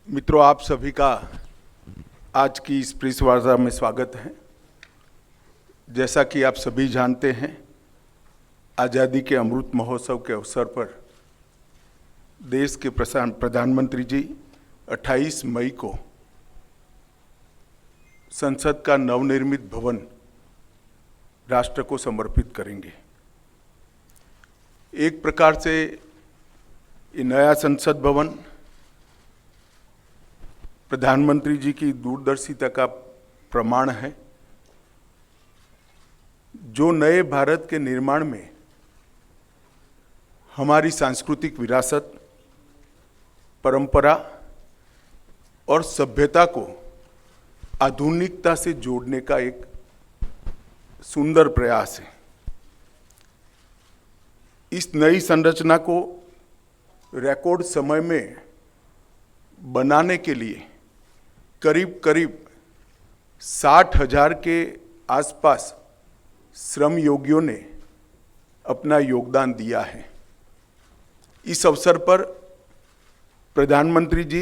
मित्रों, आप सभी का आज की इस प्रेस वार्ता में स्वागत है। जैसा कि आप सभी जानते हैं, आज़ादी के अमृत महोत्सव के अवसर पर देश के प्रधानमंत्री जी 28 मई को संसद का नवनिर्मित भवन राष्ट्र को समर्पित करेंगे। एक प्रकार से ये नया संसद भवन प्रधानमंत्री जी की दूरदर्शिता का प्रमाण है, जो नए भारत के निर्माण में हमारी सांस्कृतिक विरासत, परंपरा और सभ्यता को आधुनिकता से जोड़ने का एक सुंदर प्रयास है। इस नई संरचना को रिकॉर्ड समय में बनाने के लिए करीब 60,000 के आसपास श्रम योगियों ने अपना योगदान दिया है। इस अवसर पर प्रधानमंत्री जी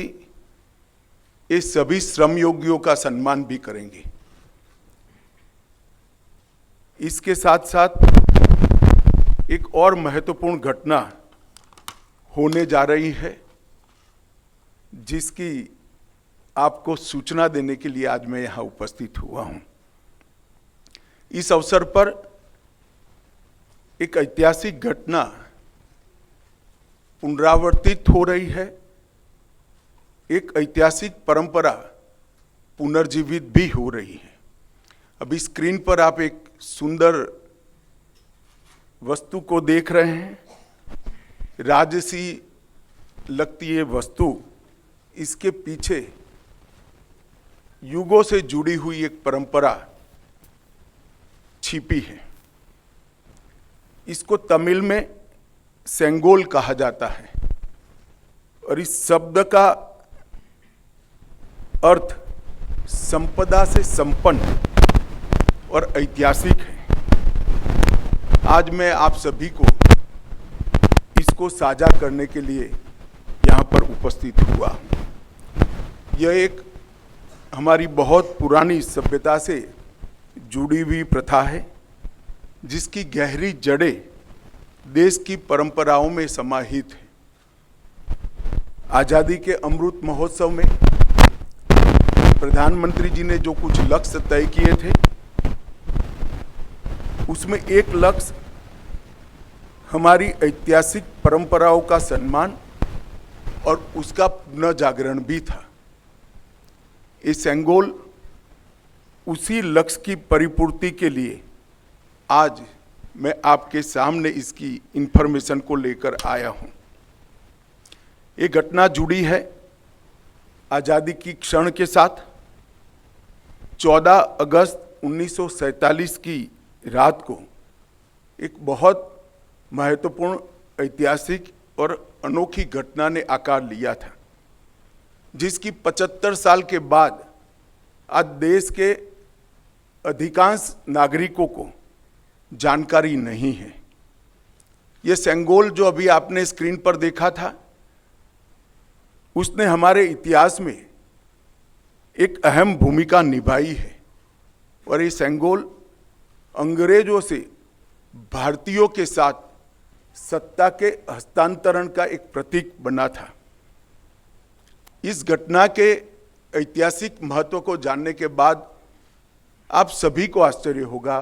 ये सभी श्रम योगियों का सम्मान भी करेंगे। इसके साथ साथ एक और महत्वपूर्ण घटना होने जा रही है, जिसकी आपको सूचना देने के लिए आज मैं यहाँ उपस्थित हुआ हूँ। इस अवसर पर एक ऐतिहासिक घटना पुनरावर्तित हो रही है। एक ऐतिहासिक परंपरा पुनर्जीवित भी हो रही है। अभी स्क्रीन पर आप एक सुंदर वस्तु को देख रहे हैं। राजसी लगती है वस्तु, इसके पीछे युगों से जुड़ी हुई एक परंपरा छिपी है। इसको तमिल में सेंगोल कहा जाता है और इस शब्द का अर्थ संपदा से संपन्न और ऐतिहासिक है। आज मैं आप सभी को इसको साझा करने के लिए यहाँ पर उपस्थित हुआ। यह एक हमारी बहुत पुरानी सभ्यता से जुड़ी हुई प्रथा है, जिसकी गहरी जड़ें देश की परंपराओं में समाहित है। आज़ादी के अमृत महोत्सव में प्रधानमंत्री जी ने जो कुछ लक्ष्य तय किए थे, उसमें एक लक्ष्य हमारी ऐतिहासिक परंपराओं का सम्मान और उसका पुनर्जागरण भी था। ये सेंगोल उसी लक्ष्य की परिपूर्ति के लिए आज मैं आपके सामने इसकी इंफॉर्मेशन को लेकर आया हूं। ये घटना जुड़ी है आज़ादी की क्षण के साथ। 14 अगस्त 1947 की रात को एक बहुत महत्वपूर्ण ऐतिहासिक और अनोखी घटना ने आकार लिया था, जिसकी 75 साल के बाद आज देश के अधिकांश नागरिकों को जानकारी नहीं है। यह सेंगोल जो अभी आपने स्क्रीन पर देखा था, उसने हमारे इतिहास में एक अहम भूमिका निभाई है और ये सेंगोल अंग्रेजों से भारतीयों के साथ सत्ता के हस्तांतरण का एक प्रतीक बना था। इस घटना के ऐतिहासिक महत्व को जानने के बाद आप सभी को आश्चर्य होगा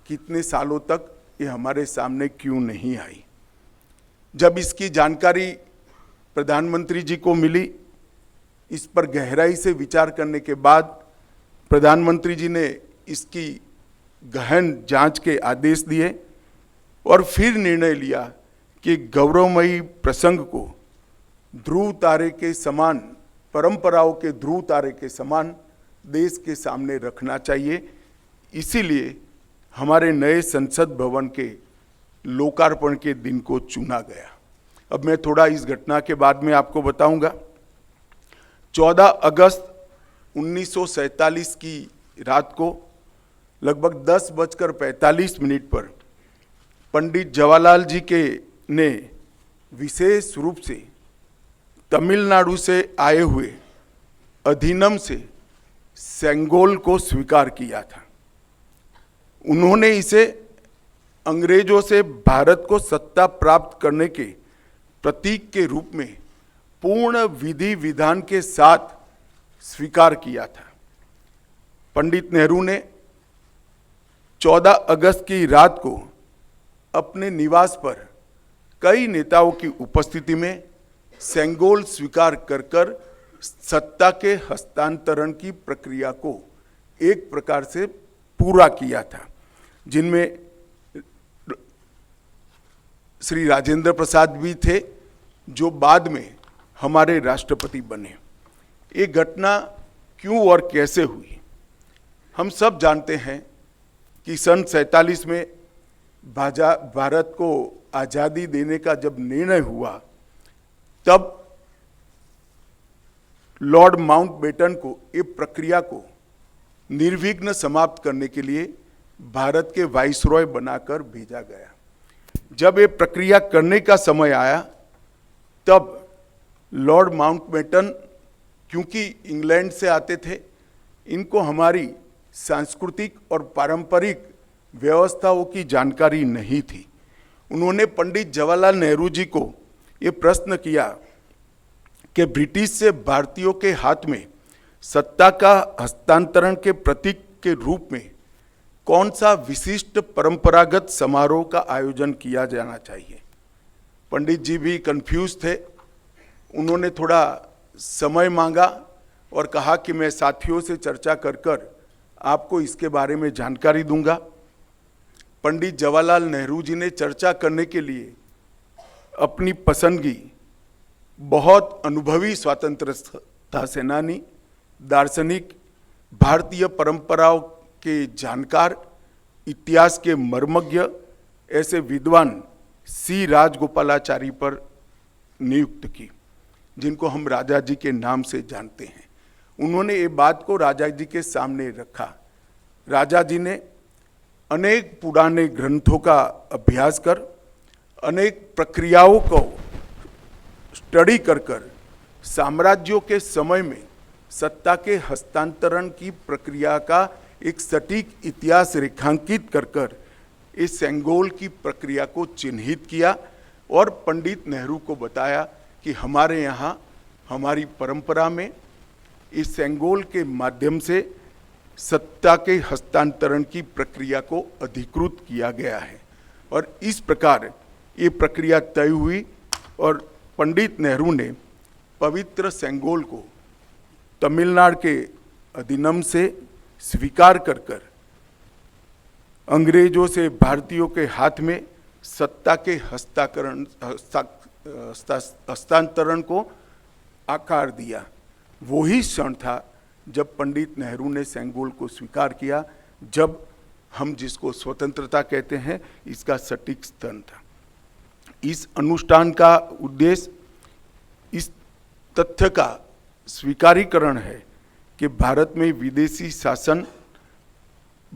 कि इतने सालों तक ये हमारे सामने क्यों नहीं आई। जब इसकी जानकारी प्रधानमंत्री जी को मिली, इस पर गहराई से विचार करने के बाद प्रधानमंत्री जी ने इसकी गहन जांच के आदेश दिए और फिर निर्णय लिया कि गौरवमयी प्रसंग को ध्रुव तारे के समान, परंपराओं के ध्रुव तारे के समान देश के सामने रखना चाहिए। इसीलिए हमारे नए संसद भवन के लोकार्पण के दिन को चुना गया। अब मैं थोड़ा इस घटना के बाद में आपको बताऊंगा। 14 अगस्त 1947 की रात को लगभग 10:45 पर पंडित जवाहरलाल जी के ने विशेष रूप से तमिलनाडु से आए हुए अधिनियम से सेंगोल को स्वीकार किया था। उन्होंने इसे अंग्रेजों से भारत को सत्ता प्राप्त करने के प्रतीक के रूप में पूर्ण विधि विधान के साथ स्वीकार किया था। पंडित नेहरू ने 14 अगस्त की रात को अपने निवास पर कई नेताओं की उपस्थिति में सेंगोल स्वीकार कर सत्ता के हस्तांतरण की प्रक्रिया को एक प्रकार से पूरा किया था, जिनमें श्री राजेंद्र प्रसाद भी थे, जो बाद में हमारे राष्ट्रपति बने। ये घटना क्यों और कैसे हुई, हम सब जानते हैं कि सन 47 में भारत को आज़ादी देने का जब निर्णय हुआ, तब लॉर्ड माउंटबेटन को ये प्रक्रिया को निर्विघ्न समाप्त करने के लिए भारत के वाइसरॉय बनाकर भेजा गया। जब ये प्रक्रिया करने का समय आया, तब लॉर्ड माउंटबेटन, क्योंकि इंग्लैंड से आते थे, इनको हमारी सांस्कृतिक और पारंपरिक व्यवस्थाओं की जानकारी नहीं थी। उन्होंने पंडित जवाहरलाल नेहरू जी को ये प्रश्न किया कि ब्रिटिश से भारतीयों के हाथ में सत्ता का हस्तांतरण के प्रतीक के रूप में कौन सा विशिष्ट परंपरागत समारोह का आयोजन किया जाना चाहिए। पंडित जी भी कंफ्यूज थे। उन्होंने थोड़ा समय मांगा और कहा कि मैं साथियों से चर्चा कर आपको इसके बारे में जानकारी दूंगा। पंडित जवाहरलाल नेहरू जी ने चर्चा करने के लिए अपनी पसंदगी बहुत अनुभवी स्वतंत्रता सेनानी, दार्शनिक, भारतीय परंपराओं के जानकार, इतिहास के मर्मज्ञ ऐसे विद्वान सी राजगोपालाचारी पर नियुक्त की, जिनको हम राजा जी के नाम से जानते हैं। उन्होंने ये बात को राजा जी के सामने रखा। राजा जी ने अनेक पुराने ग्रंथों का अभ्यास कर, अनेक प्रक्रियाओं को स्टडी कर साम्राज्यों के समय में सत्ता के हस्तांतरण की प्रक्रिया का एक सटीक इतिहास रेखांकित कर इस सेंगोल की प्रक्रिया को चिन्हित किया और पंडित नेहरू को बताया कि हमारे यहाँ हमारी परंपरा में इस सेंगोल के माध्यम से सत्ता के हस्तांतरण की प्रक्रिया को अधिकृत किया गया है। और इस प्रकार ये प्रक्रिया तय हुई और पंडित नेहरू ने पवित्र सेंगोल को तमिलनाडु के अधिनियम से स्वीकार कर अंग्रेजों से भारतीयों के हाथ में सत्ता के हस्तांतरण को आकार दिया। वही क्षण था जब पंडित नेहरू ने सेंगोल को स्वीकार किया, जब हम जिसको स्वतंत्रता कहते हैं, इसका सटीक क्षण था। इस अनुष्ठान का उद्देश्य इस तथ्य का स्वीकारीकरण है कि भारत में विदेशी शासन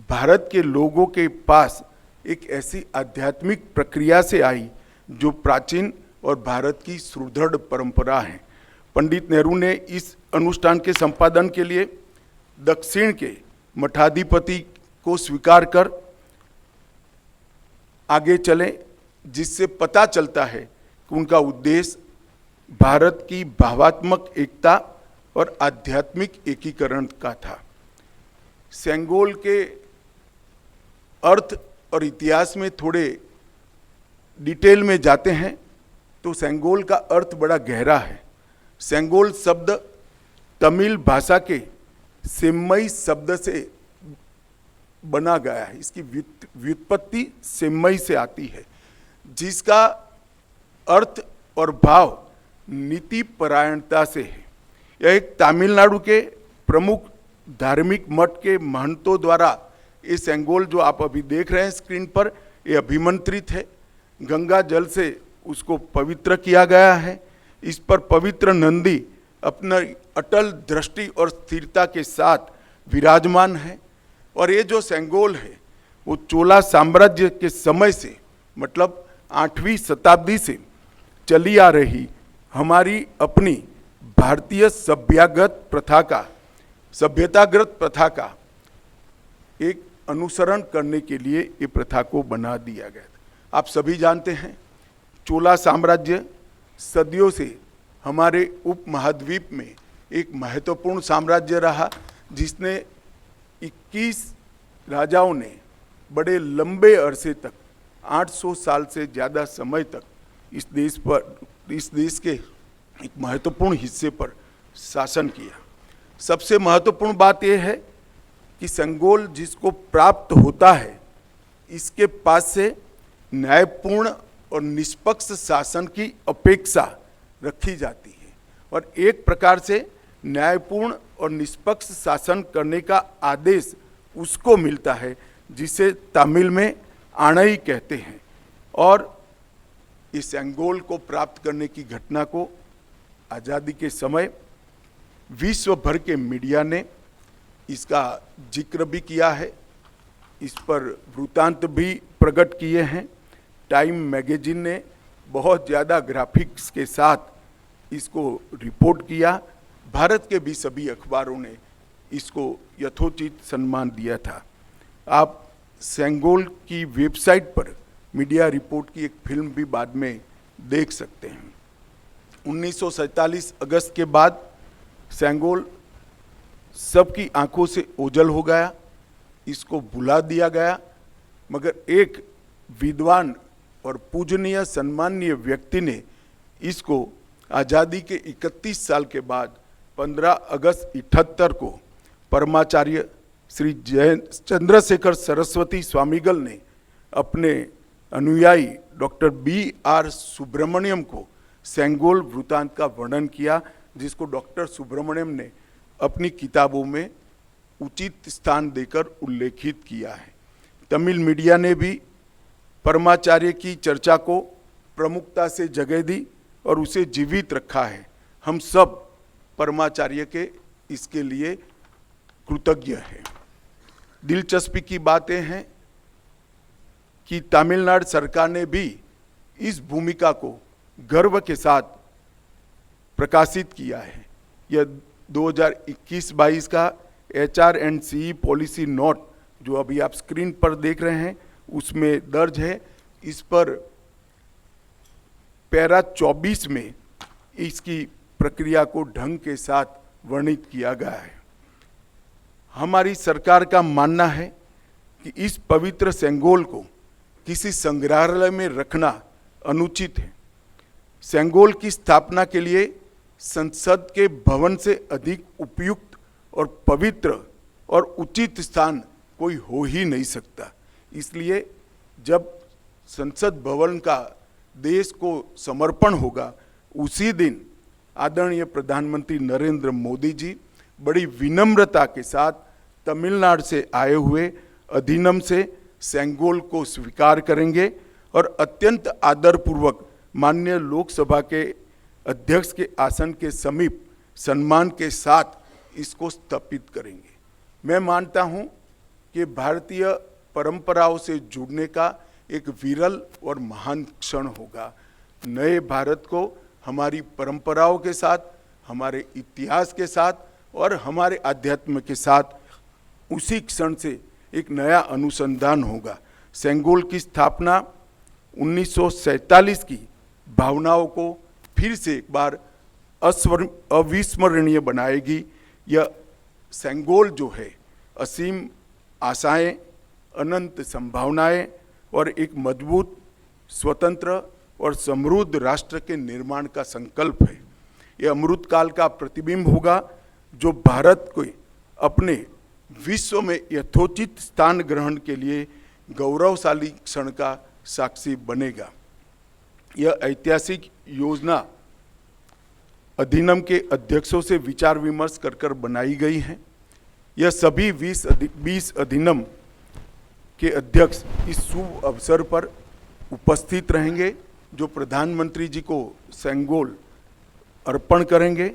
भारत के लोगों के पास एक ऐसी आध्यात्मिक प्रक्रिया से आई जो प्राचीन और भारत की सुदृढ़ परंपरा है। पंडित नेहरू ने इस अनुष्ठान के संपादन के लिए दक्षिण के मठाधिपति को स्वीकार कर आगे चले, जिससे पता चलता है कि उनका उद्देश्य भारत की भावात्मक एकता और आध्यात्मिक एकीकरण का था। सेंगोल के अर्थ और इतिहास में थोड़े डिटेल में जाते हैं तो सेंगोल का अर्थ बड़ा गहरा है। सेंगोल शब्द तमिल भाषा के सेम्मई शब्द से बना गया है। इसकी व्युत्पत्ति सेम्मई से आती है, जिसका अर्थ और भाव नीति परायणता से है। यह एक तमिलनाडु के प्रमुख धार्मिक मठ के महंतों द्वारा ये सेंगोल जो आप अभी देख रहे हैं स्क्रीन पर, ये अभिमंत्रित है। गंगा जल से उसको पवित्र किया गया है। इस पर पवित्र नंदी अपना अटल दृष्टि और स्थिरता के साथ विराजमान है। और ये जो सेंगोल है वो चोला साम्राज्य के समय से, मतलब 8वीं शताब्दी से चली आ रही हमारी अपनी भारतीय सभ्यतागत प्रथा का एक अनुसरण करने के लिए ये प्रथा को बना दिया गया था। आप सभी जानते हैं, चोला साम्राज्य सदियों से हमारे उपमहाद्वीप में एक महत्वपूर्ण साम्राज्य रहा, जिसने 21 राजाओं ने बड़े लंबे अरसे तक 800 साल से ज़्यादा समय तक इस देश के एक महत्वपूर्ण हिस्से पर शासन किया। सबसे महत्वपूर्ण बात यह है कि सेंगोल जिसको प्राप्त होता है, इसके पास से न्यायपूर्ण और निष्पक्ष शासन की अपेक्षा रखी जाती है और एक प्रकार से न्यायपूर्ण और निष्पक्ष शासन करने का आदेश उसको मिलता है, जिसे तमिल में आणई कहते हैं। और इस सेंगोल को प्राप्त करने की घटना को आज़ादी के समय विश्व भर के मीडिया ने इसका जिक्र भी किया है, इस पर वृत्तांत भी प्रकट किए हैं। टाइम मैगजीन ने बहुत ज़्यादा ग्राफिक्स के साथ इसको रिपोर्ट किया। भारत के भी सभी अखबारों ने इसको यथोचित सम्मान दिया था। आप सेंगोल की वेबसाइट पर मीडिया रिपोर्ट की एक फिल्म भी बाद में देख सकते हैं। 1947 अगस्त के बाद सेंगोल सबकी आंखों से ओझल हो गया, इसको भुला दिया गया, मगर एक विद्वान और पूजनीय सम्मानीय व्यक्ति ने इसको आज़ादी के 31 साल के बाद 15 अगस्त 78 को परमाचार्य श्री चंद्रशेखर सरस्वती स्वामीगल ने अपने अनुयायी डॉक्टर B.R. सुब्रमण्यम को सेंगोल वृत्तांत का वर्णन किया, जिसको डॉक्टर सुब्रमण्यम ने अपनी किताबों में उचित स्थान देकर उल्लेखित किया है। तमिल मीडिया ने भी परमाचार्य की चर्चा को प्रमुखता से जगह दी और उसे जीवित रखा है। हम सब परमाचार्य के इसके लिए कृतज्ञ हैं। दिलचस्पी की बातें हैं कि तमिलनाडु सरकार ने भी इस भूमिका को गर्व के साथ प्रकाशित किया है। यह 2021-22 का HR&CE पॉलिसी नोट जो अभी आप स्क्रीन पर देख रहे हैं उसमें दर्ज है। इस पर पैरा 24 में इसकी प्रक्रिया को ढंग के साथ वर्णित किया गया है। हमारी सरकार का मानना है कि इस पवित्र सेंगोल को किसी संग्रहालय में रखना अनुचित है। सेंगोल की स्थापना के लिए संसद के भवन से अधिक उपयुक्त और पवित्र और उचित स्थान कोई हो ही नहीं सकता। इसलिए जब संसद भवन का देश को समर्पण होगा, उसी दिन आदरणीय प्रधानमंत्री नरेंद्र मोदी जी बड़ी विनम्रता के साथ तमिलनाडु से आए हुए अधिनियम से सेंगोल को स्वीकार करेंगे और अत्यंत आदरपूर्वक माननीय लोकसभा के अध्यक्ष के आसन के समीप सम्मान के साथ इसको स्थापित करेंगे। मैं मानता हूं कि भारतीय परंपराओं से जुड़ने का एक विरल और महान क्षण होगा। नए भारत को हमारी परंपराओं के साथ, हमारे इतिहास के साथ और हमारे अध्यात्म के साथ उसी क्षण से एक नया अनुसंधान होगा। सेंगोल की स्थापना 1947 की भावनाओं को फिर से एक बार अविस्मरणीय बनाएगी। यह सेंगोल जो है असीम आशाएं, अनंत संभावनाएं और एक मजबूत, स्वतंत्र और समृद्ध राष्ट्र के निर्माण का संकल्प है। यह अमृतकाल का प्रतिबिंब होगा जो भारत को अपने विश्व में यथोचित स्थान ग्रहण के लिए गौरवशाली क्षण का साक्षी बनेगा। यह ऐतिहासिक योजना अधिनियम के अध्यक्षों से विचार विमर्श कर बनाई गई है। यह सभी 20 अधिनियम के अध्यक्ष इस शुभ अवसर पर उपस्थित रहेंगे, जो प्रधानमंत्री जी को सेंगोल अर्पण करेंगे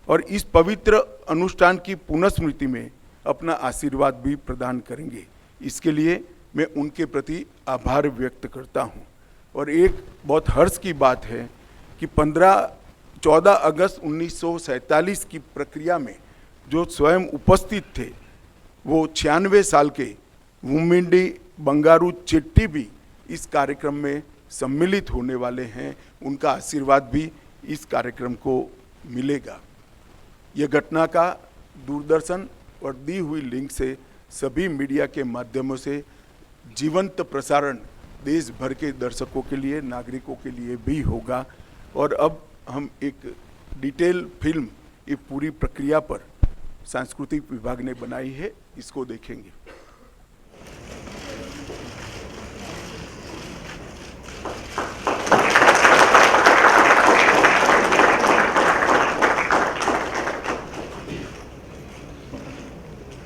और इस पवित्र अनुष्ठान की पुनस्मृति में अपना आशीर्वाद भी प्रदान करेंगे। इसके लिए मैं उनके प्रति आभार व्यक्त करता हूं। और एक बहुत हर्ष की बात है कि 15 14 अगस्त 1947 की प्रक्रिया में जो स्वयं उपस्थित थे, वो 96 साल के वुमिंडी बंगारू चेट्टी भी इस कार्यक्रम में सम्मिलित होने वाले हैं। उनका आशीर्वाद भी इस कार्यक्रम को मिलेगा। ये घटना का दूरदर्शन और दी हुई लिंक से सभी मीडिया के माध्यमों से जीवंत प्रसारण देश भर के दर्शकों के लिए, नागरिकों के लिए भी होगा। और अब हम एक डिटेल फिल्म ये पूरी प्रक्रिया पर सांस्कृतिक विभाग ने बनाई है, इसको देखेंगे।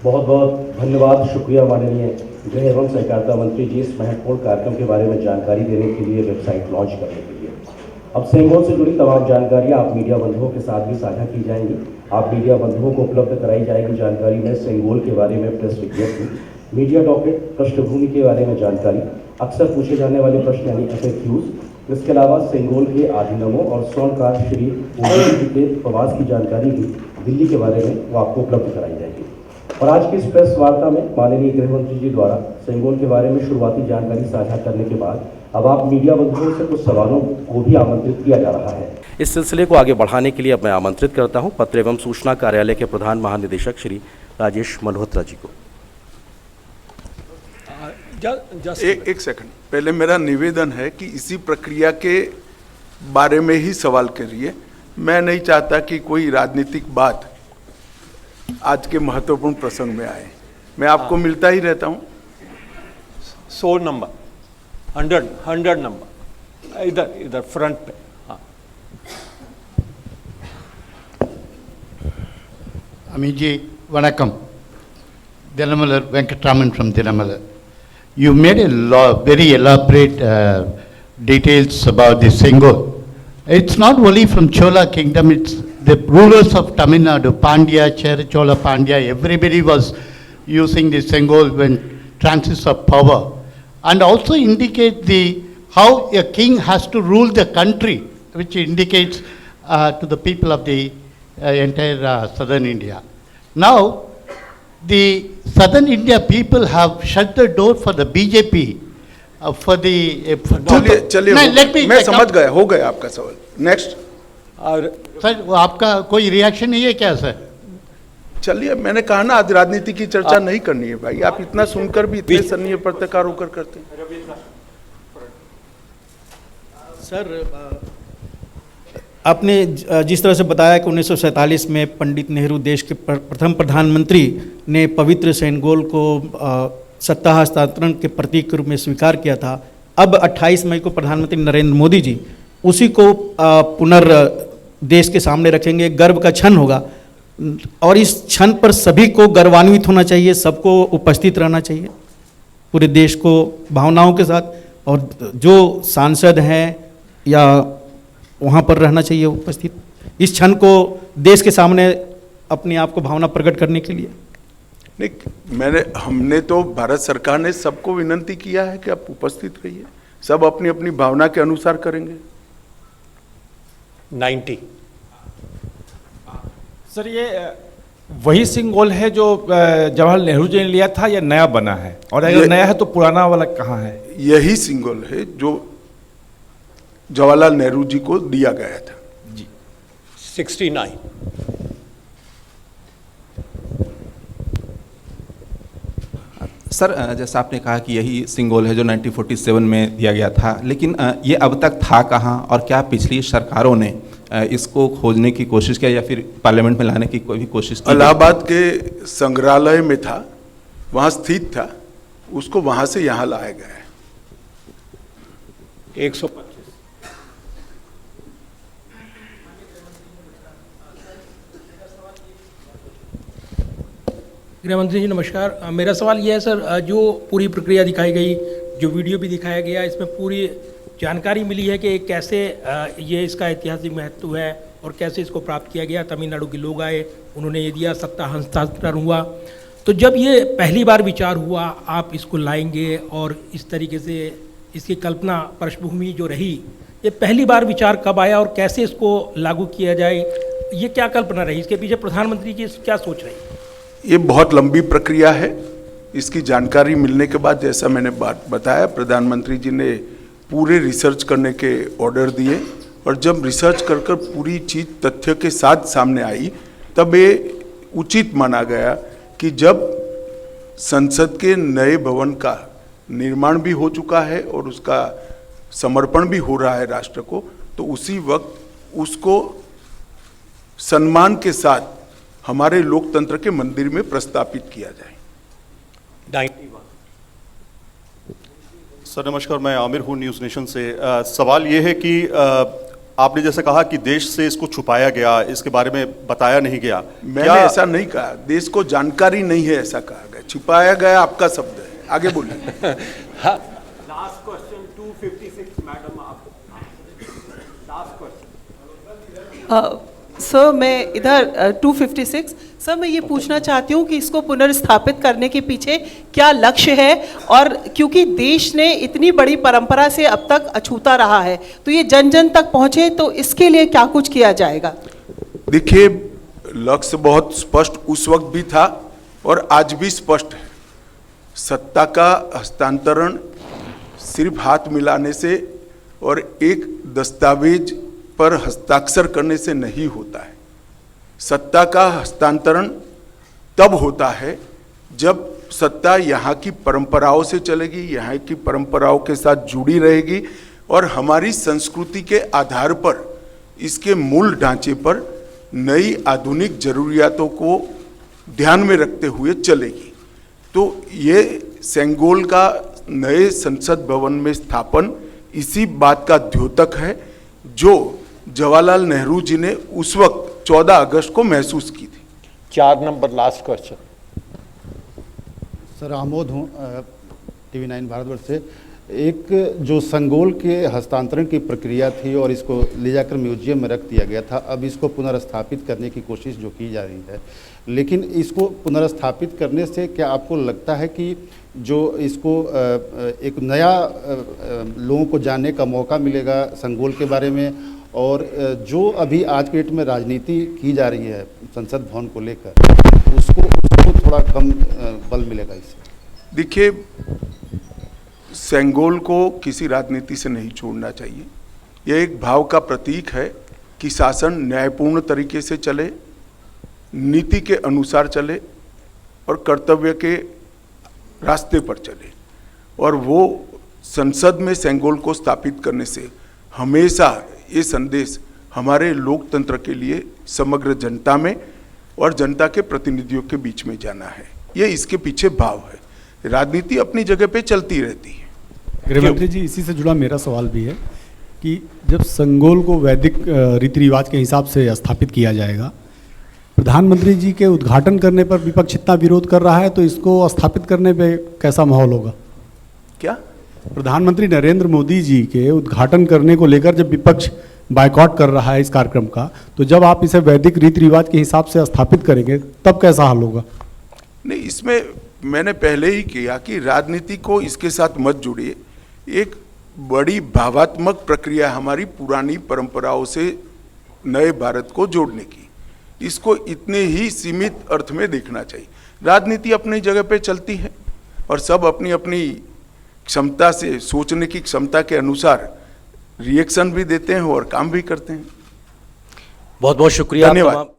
बहुत बहुत धन्यवाद, शुक्रिया माननीय गृह एवं सहकारिता मंत्री जी, इस महत्वपूर्ण कार्यक्रम के बारे में जानकारी देने के लिए, वेबसाइट लॉन्च करने के लिए। अब सेंगोल से जुड़ी तमाम जानकारियां आप मीडिया बंधुओं के साथ भी साझा की जाएंगी। आप मीडिया बंधुओं को उपलब्ध कराई जाएगी जानकारी में सेंगोल के बारे में प्रेस विज्ञप्ति, मीडिया डॉकेट, पृष्ठभूमि के बारे में जानकारी, अक्सर पूछे जाने वाले प्रश्न यानी FAQs। इसके अलावा सेंगोल के आधीनमों और स्वर्णकार श्री उदय जी के प्रवास की जानकारी भी दिल्ली के बारे में वो आपको उपलब्ध कराई जाएगी। और आज की इस प्रेस वार्ता में माननीय गृह मंत्री जी द्वारा सेंगोल के बारे में शुरुआती जानकारी साझा करने के बाद अब आप मीडिया बंधुओं से कुछ सवालों को भी आमंत्रित किया जा रहा है। इस सिलसिले को आगे बढ़ाने के लिए अब मैं आमंत्रित करता हूं पत्र एवं सूचना कार्यालय के प्रधान महानिदेशक श्री राजेश मल्होत्रा जी को। एक सेकंड, पहले मेरा निवेदन है कि इसी प्रक्रिया के बारे में ही सवाल करिए। मैं नहीं चाहता कि कोई राजनीतिक बात आज के महत्वपूर्ण प्रसंग में आए। मैं आपको मिलता ही रहता हूं। 100 नंबर, 100 नंबर, इधर फ्रंट पे। हाँ, Amit ji, vanakkam. Dinamalar Venkatraman from Dinamalar. You made a very elaborate details about the Sengol. It's not only from Chola kingdom, it's the rulers of Tamil Nadu, Pandya, Chera Chola Pandya, everybody was using the Sengol when transits of power. And also indicate how a king has to rule the country, which indicates to the people of the entire southern India. Now, the southern India people have shut the door for the BJP for the. चलिए, मैं समझ गया, हो गया आपका सवाल। Next. और sir, आपका कोई रिएक्शन नहीं है क्या सर? चलिए, मैंने कहा ना आज राजनीति की चर्चा नहीं करनी है भाई। आप इतना सुनकर भी इतने सन्नीय पत्रकार होकर करते हैं। सर, आपने जिस तरह से बताया कि 1947 में पंडित नेहरू देश के प्रथम प्रधानमंत्री ने पवित्र सेंगोल को सत्ता हस्तांतरण के प्रतीक के रूप में स्वीकार किया था। अब 28 मई को प्रधानमंत्री नरेंद्र मोदी जी उसी को देश के सामने रखेंगे। गर्व का क्षण होगा और इस क्षण पर सभी को गर्वान्वित होना चाहिए, सबको उपस्थित रहना चाहिए, पूरे देश को भावनाओं के साथ। और जो सांसद हैं या वहाँ पर रहना चाहिए उपस्थित, इस क्षण को देश के सामने अपने आप को भावना प्रकट करने के लिए। नहीं, हमने तो भारत सरकार ने सबको विनंती किया है कि आप उपस्थित रहिए। सब अपनी अपनी भावना के अनुसार करेंगे। 90। सर, ये वही सिंगोल है जो जवाहरलाल नेहरू जी ने लिया था या नया बना है? और अगर नया है तो पुराना वाला कहाँ है? यही सिंगोल है जो जवाहरलाल नेहरू जी को दिया गया था जी। 69। सर, जैसा आपने कहा कि यही सिंगोल है जो 1947 में दिया गया था, लेकिन ये अब तक था कहाँ और क्या पिछली सरकारों ने इसको खोजने की कोशिश किया या फिर पार्लियामेंट में लाने की कोई भी कोशिश की? इलाहाबाद के संग्रहालय में था, वहाँ स्थित था, उसको वहाँ से यहाँ लाया गया है। 125। गृह मंत्री जी नमस्कार। मेरा सवाल यह है सर, जो पूरी प्रक्रिया दिखाई गई, जो वीडियो भी दिखाया गया, इसमें पूरी जानकारी मिली है कि कैसे ये इसका ऐतिहासिक महत्व है और कैसे इसको प्राप्त किया गया। तमिलनाडु के लोग आए, उन्होंने ये दिया, सत्ता हस्तांतरण हुआ। तो जब ये पहली बार विचार हुआ आप इसको लाएंगे और इस तरीके से इसकी कल्पना पृष्ठभूमि जो रही ये पहली बार विचार कब आया और कैसे इसको लागू किया जाए, ये क्या कल्पना रही, इसके पीछे प्रधानमंत्री की क्या सोच रही? ये बहुत लंबी प्रक्रिया है। इसकी जानकारी मिलने के बाद, जैसा मैंने बात बताया, प्रधानमंत्री जी ने पूरे रिसर्च करने के ऑर्डर दिए और जब रिसर्च कर कर पूरी चीज़ तथ्य के साथ सामने आई, तब ये उचित माना गया कि जब संसद के नए भवन का निर्माण भी हो चुका है और उसका समर्पण भी हो रहा है राष्ट्र को, तो उसी वक्त उसको सम्मान के साथ हमारे लोकतंत्र के मंदिर में प्रस्तापित किया जाए। 91। सर नमस्कार, मैं आमिर हूँ न्यूज़ नेशन से। सवाल ये है कि आपने जैसे कहा कि देश से इसको छुपाया गया, इसके बारे में बताया नहीं गया। मैंने ऐसा नहीं कहा, देश को जानकारी नहीं है ऐसा कहा गया। छिपाया गया आपका शब्द है, आगे बोलिए। लास्ट क्वेश्चन 256 मैडम, आप लास्ट क्वेश्चन। सर मैं इधर 256 सर मैं ये पूछना चाहती हूँ कि इसको पुनर्स्थापित करने के पीछे क्या लक्ष्य है, और क्योंकि देश ने इतनी बड़ी परंपरा से अब तक अछूता रहा है, तो ये जन जन तक पहुँचे, तो इसके लिए क्या कुछ किया जाएगा? देखिए, लक्ष्य बहुत स्पष्ट उस वक्त भी था और आज भी स्पष्ट है। सत्ता का हस्तांतरण सिर्फ हाथ मिलाने से और एक दस्तावेज पर हस्ताक्षर करने से नहीं होता है। सत्ता का हस्तांतरण तब होता है जब सत्ता यहाँ की परंपराओं से चलेगी, यहाँ की परंपराओं के साथ जुड़ी रहेगी और हमारी संस्कृति के आधार पर, इसके मूल ढांचे पर नई आधुनिक जरूरियातों को ध्यान में रखते हुए चलेगी। तो ये सेंगोल का नए संसद भवन में स्थापन इसी बात का द्योतक है जो जवाहरलाल नेहरू जी ने उस वक्त 14 अगस्त को महसूस की थी। 4 number last question. Sir Amod हूँ TV9 भारतवर्ष से। एक जो संगोल के हस्तांतरण की प्रक्रिया थी और इसको ले जाकर म्यूजियम में रख दिया गया था, अब इसको पुनर्स्थापित करने की कोशिश जो की जा रही है, लेकिन इसको पुनर्स्थापित करने से क्या आपको लगता है कि जो इसको एक नया लोगों को जानने का मौका मिलेगा संगोल के बारे में, और जो अभी आज के डेट में राजनीति की जा रही है संसद भवन को लेकर, उसको थोड़ा कम बल मिलेगा इससे? देखिए, सेंगोल को किसी राजनीति से नहीं छोड़ना चाहिए। यह एक भाव का प्रतीक है कि शासन न्यायपूर्ण तरीके से चले, नीति के अनुसार चले और कर्तव्य के रास्ते पर चले, और वो संसद में सेंगोल को स्थापित करने से हमेशा ये संदेश हमारे लोकतंत्र के लिए समग्र जनता में और जनता के प्रतिनिधियों के बीच में जाना है। ये इसके पीछे भाव है। राजनीति अपनी जगह पे चलती रहती है। गृहमंत्री जी, इसी से जुड़ा मेरा सवाल भी है कि जब संगोल को वैदिक रीति रिवाज के हिसाब से स्थापित किया जाएगा, प्रधानमंत्री जी के उद्घाटन करने पर विपक्ष इतना विरोध कर रहा है, तो इसको स्थापित करने पे कैसा माहौल होगा? क्या? प्रधानमंत्री नरेंद्र मोदी जी के उद्घाटन करने को लेकर जब विपक्ष बायकॉट कर रहा है इस कार्यक्रम का, तो जब आप इसे वैदिक रीति रिवाज के हिसाब से स्थापित करेंगे तब कैसा हाल होगा? नहीं, इसमें मैंने पहले ही किया कि राजनीति को इसके साथ मत जोड़िए। एक बड़ी भावात्मक प्रक्रिया हमारी पुरानी परंपराओं से नए भारत को जोड़ने की, इसको इतने ही सीमित अर्थ में देखना चाहिए। राजनीति अपनी जगह पे चलती है और सब अपनी अपनी क्षमता से, सोचने की क्षमता के अनुसार रिएक्शन भी देते हैं और काम भी करते हैं। बहुत बहुत शुक्रिया। धन्यवाद।